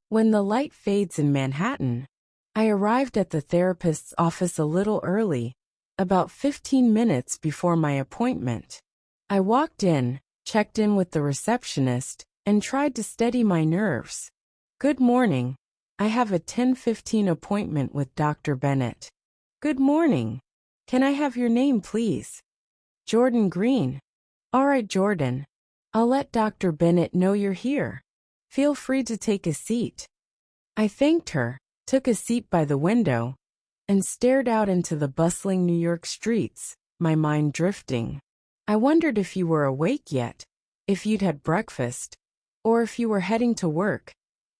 When the light fades in Manhattan, I arrived at the therapist's office a little early, about 15 minutes before my appointment. I walked in, checked in with the receptionist, and tried to steady my nerves. "Good morning. I have a 10:15 appointment with Dr. Bennett." "Good morning. Can I have your name, please?" "Jordan Green." "All right, Jordan. I'll let Dr. Bennett know you're here. Feel free to take a seat." I thanked her, took a seat by the window, and stared out into the bustling New York streets, my mind drifting. I wondered if you were awake yet, if you'd had breakfast, or if you were heading to work,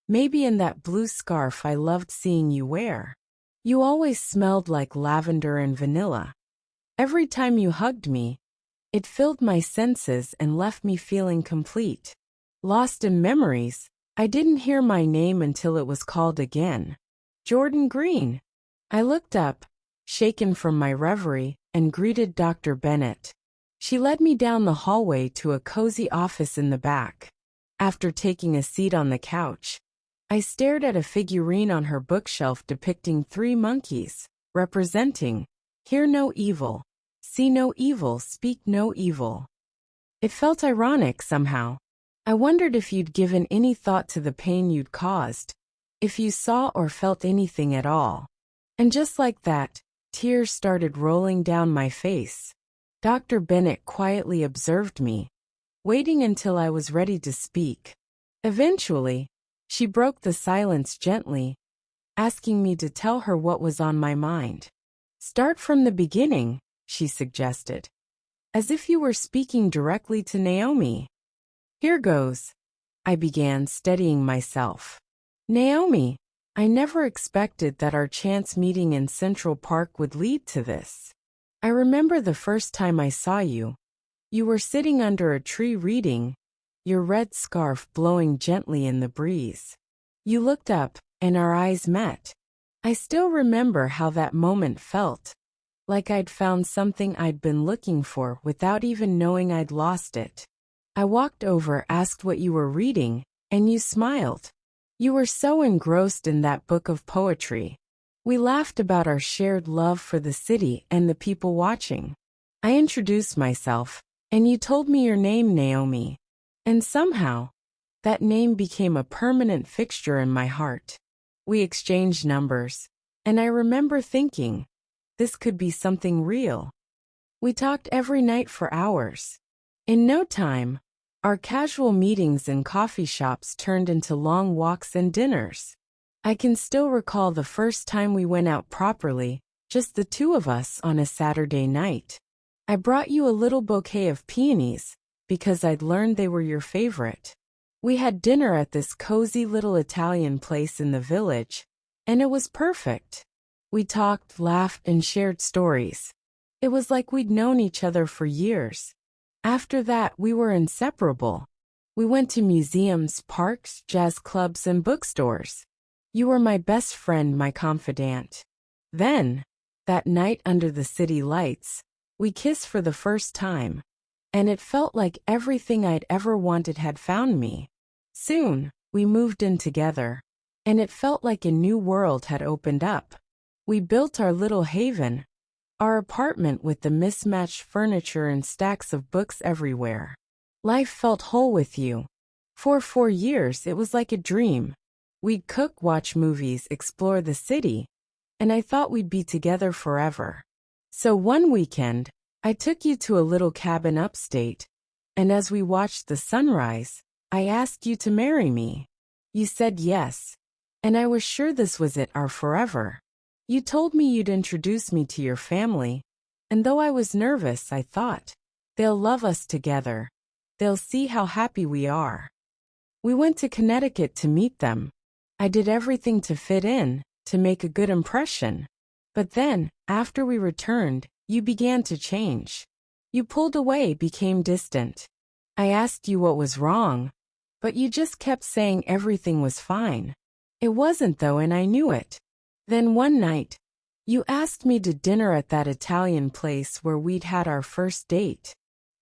maybe in that blue scarf I loved seeing you wear. You always smelled like lavender and vanilla. Every time you hugged me, it filled my senses and left me feeling complete. Lost in memories, I didn't hear my name until it was called again. "Jordan Green." I looked up, shaken from my reverie, and greeted Dr. Bennett. She led me down the hallway to a cozy office in the back. After taking a seat on the couch, I stared at a figurine on her bookshelf depicting 3 monkeys, representing, "Hear no evil, see no evil, speak no evil." It felt ironic somehow. I wondered if you'd given any thought to the pain you'd caused, if you saw or felt anything at all. And just like that, tears started rolling down my face. Dr. Bennett quietly observed me, waiting until I was ready to speak. Eventually, she broke the silence gently, asking me to tell her what was on my mind. "Start from the beginning," she suggested, "as if you were speaking directly to Naomi." "Here goes," I began, steadying myself. "Naomi, I never expected that our chance meeting in Central Park would lead to this. I remember the first time I saw you. You were sitting under a tree reading, your red scarf blowing gently in the breeze. You looked up, and our eyes met. I still remember how that moment felt, like I'd found something I'd been looking for without even knowing I'd lost it. I walked over, asked what you were reading, and you smiled. You were so engrossed in that book of poetry. We laughed about our shared love for the city and the people watching. I introduced myself, and you told me your name, Naomi. And somehow, that name became a permanent fixture in my heart. We exchanged numbers, and I remember thinking, this could be something real. We talked every night for hours. In no time, our casual meetings in coffee shops turned into long walks and dinners. I can still recall the first time we went out properly, just the 2 of us on a Saturday night. I brought you a little bouquet of peonies, because I'd learned they were your favorite. We had dinner at this cozy little Italian place in the village, and it was perfect. We talked, laughed, and shared stories. It was like we'd known each other for years. After that, we were inseparable. We went to museums, parks, jazz clubs, and bookstores. You were my best friend, my confidant. Then, that night under the city lights, we kissed for the first time, and it felt like everything I'd ever wanted had found me. Soon, we moved in together, and it felt like a new world had opened up. We built our little haven, our apartment with the mismatched furniture and stacks of books everywhere. Life felt whole with you. For 4 years, it was like a dream. We'd cook, watch movies, explore the city, and I thought we'd be together forever. So one weekend, I took you to a little cabin upstate, and as we watched the sunrise, I asked you to marry me. You said yes, and I was sure this was it, our forever. You told me you'd introduce me to your family, and though I was nervous, I thought, they'll love us together. They'll see how happy we are. We went to Connecticut to meet them. I did everything to fit in, to make a good impression. But then, after we returned, you began to change. You pulled away, became distant. I asked you what was wrong, but you just kept saying everything was fine. It wasn't though, and I knew it. Then one night, you asked me to dinner at that Italian place where we'd had our first date.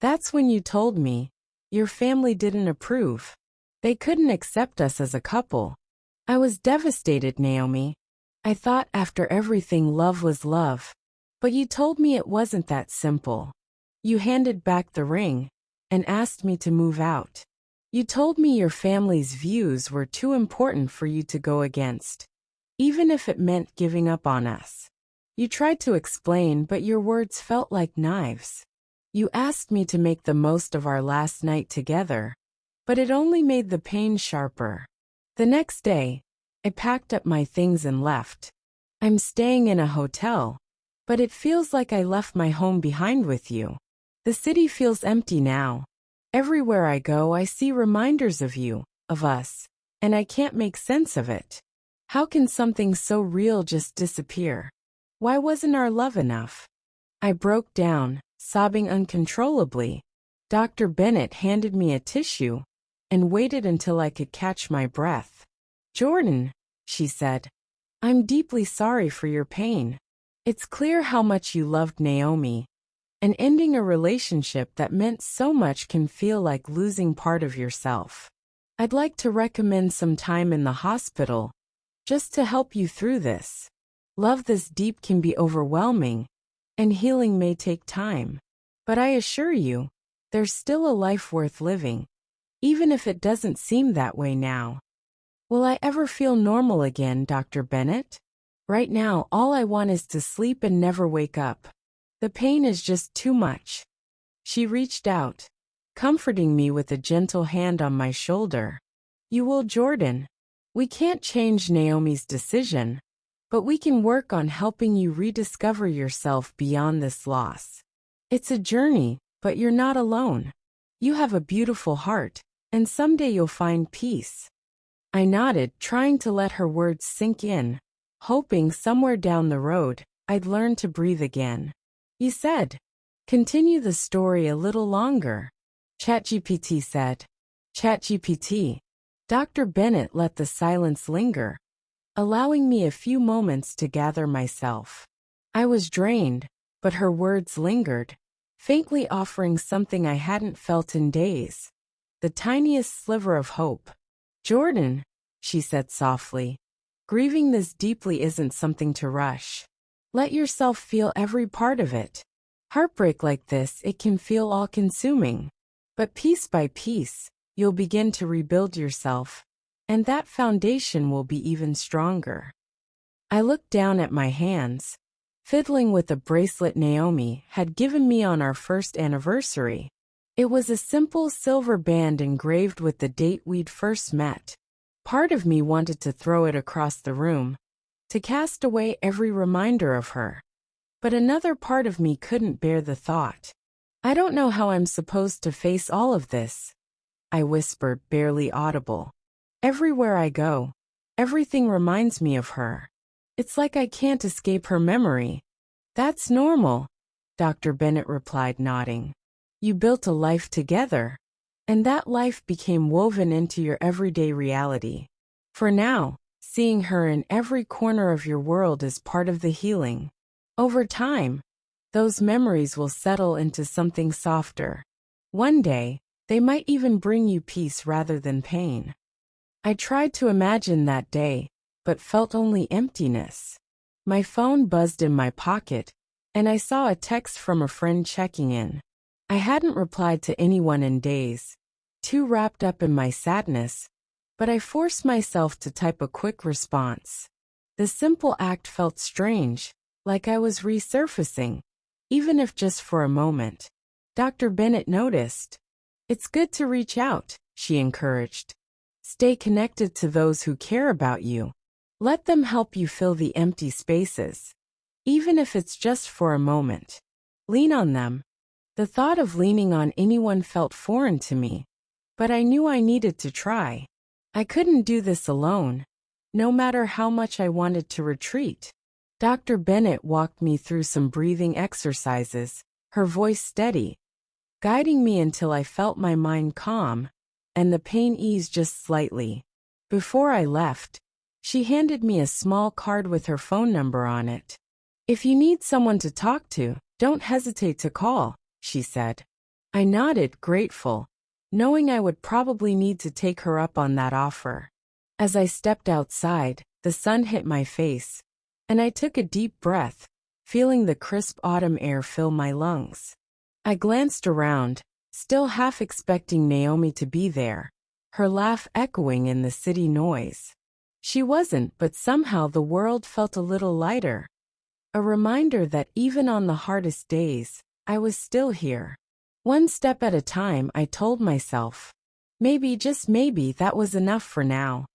That's when you told me, your family didn't approve. They couldn't accept us as a couple. I was devastated, Naomi. I thought after everything love was love. But you told me it wasn't that simple. You handed back the ring and asked me to move out. You told me your family's views were too important for you to go against, even if it meant giving up on us. You tried to explain, but your words felt like knives. You asked me to make the most of our last night together, but it only made the pain sharper. The next day, I packed up my things and left. I'm staying in a hotel, but it feels like I left my home behind with you. The city feels empty now. Everywhere I go, I see reminders of you, of us, and I can't make sense of it. How can something so real just disappear? Why wasn't our love enough? I broke down, sobbing uncontrollably. Dr. Bennett handed me a tissue and waited until I could catch my breath. Jordan, she said, I'm deeply sorry for your pain. It's clear how much you loved Naomi, and ending a relationship that meant so much can feel like losing part of yourself. I'd like to recommend some time in the hospital, just to help you through this. Love this deep can be overwhelming, and healing may take time. But I assure you, there's still a life worth living, even if it doesn't seem that way now. Will I ever feel normal again, Dr. Bennett? Right now, all I want is to sleep and never wake up. The pain is just too much. She reached out, comforting me with a gentle hand on my shoulder. You will, Jordan. We can't change Naomi's decision, but we can work on helping you rediscover yourself beyond this loss. It's a journey, but you're not alone. You have a beautiful heart, and someday you'll find peace. I nodded, trying to let her words sink in, hoping somewhere down the road, I'd learn to breathe again. You said, continue the story a little longer. ChatGPT said. ChatGPT. Dr. Bennett let the silence linger, allowing me a few moments to gather myself. I was drained, but her words lingered, faintly offering something I hadn't felt in days. The tiniest sliver of hope. Jordan, she said softly, grieving this deeply isn't something to rush. Let yourself feel every part of it. Heartbreak like this, it can feel all-consuming. But piece by piece, you'll begin to rebuild yourself, and that foundation will be even stronger. I looked down at my hands, fiddling with a bracelet Naomi had given me on our first anniversary. It was a simple silver band engraved with the date we'd first met. Part of me wanted to throw it across the room, to cast away every reminder of her. But another part of me couldn't bear the thought. I don't know how I'm supposed to face all of this, I whispered, barely audible. Everywhere I go, everything reminds me of her. It's like I can't escape her memory. That's normal, Dr. Bennett replied, nodding. You built a life together, and that life became woven into your everyday reality. For now, seeing her in every corner of your world is part of the healing. Over time, those memories will settle into something softer. One day, they might even bring you peace rather than pain. I tried to imagine that day, but felt only emptiness. My phone buzzed in my pocket, and I saw a text from a friend checking in. I hadn't replied to anyone in days, too wrapped up in my sadness, but I forced myself to type a quick response. The simple act felt strange, like I was resurfacing, even if just for a moment. Dr. Bennett noticed. It's good to reach out, she encouraged. Stay connected to those who care about you. Let them help you fill the empty spaces, even if it's just for a moment. Lean on them. The thought of leaning on anyone felt foreign to me, but I knew I needed to try. I couldn't do this alone, no matter how much I wanted to retreat. Dr. Bennett walked me through some breathing exercises, her voice steady, guiding me until I felt my mind calm, and the pain ease just slightly. Before I left, she handed me a small card with her phone number on it. If you need someone to talk to, don't hesitate to call, she said. I nodded, grateful, knowing I would probably need to take her up on that offer. As I stepped outside, the sun hit my face, and I took a deep breath, feeling the crisp autumn air fill my lungs. I glanced around, still half expecting Naomi to be there, her laugh echoing in the city noise. She wasn't, but somehow the world felt a little lighter. A reminder that even on the hardest days, I was still here. One step at a time, I told myself. Maybe, just maybe, that was enough for now.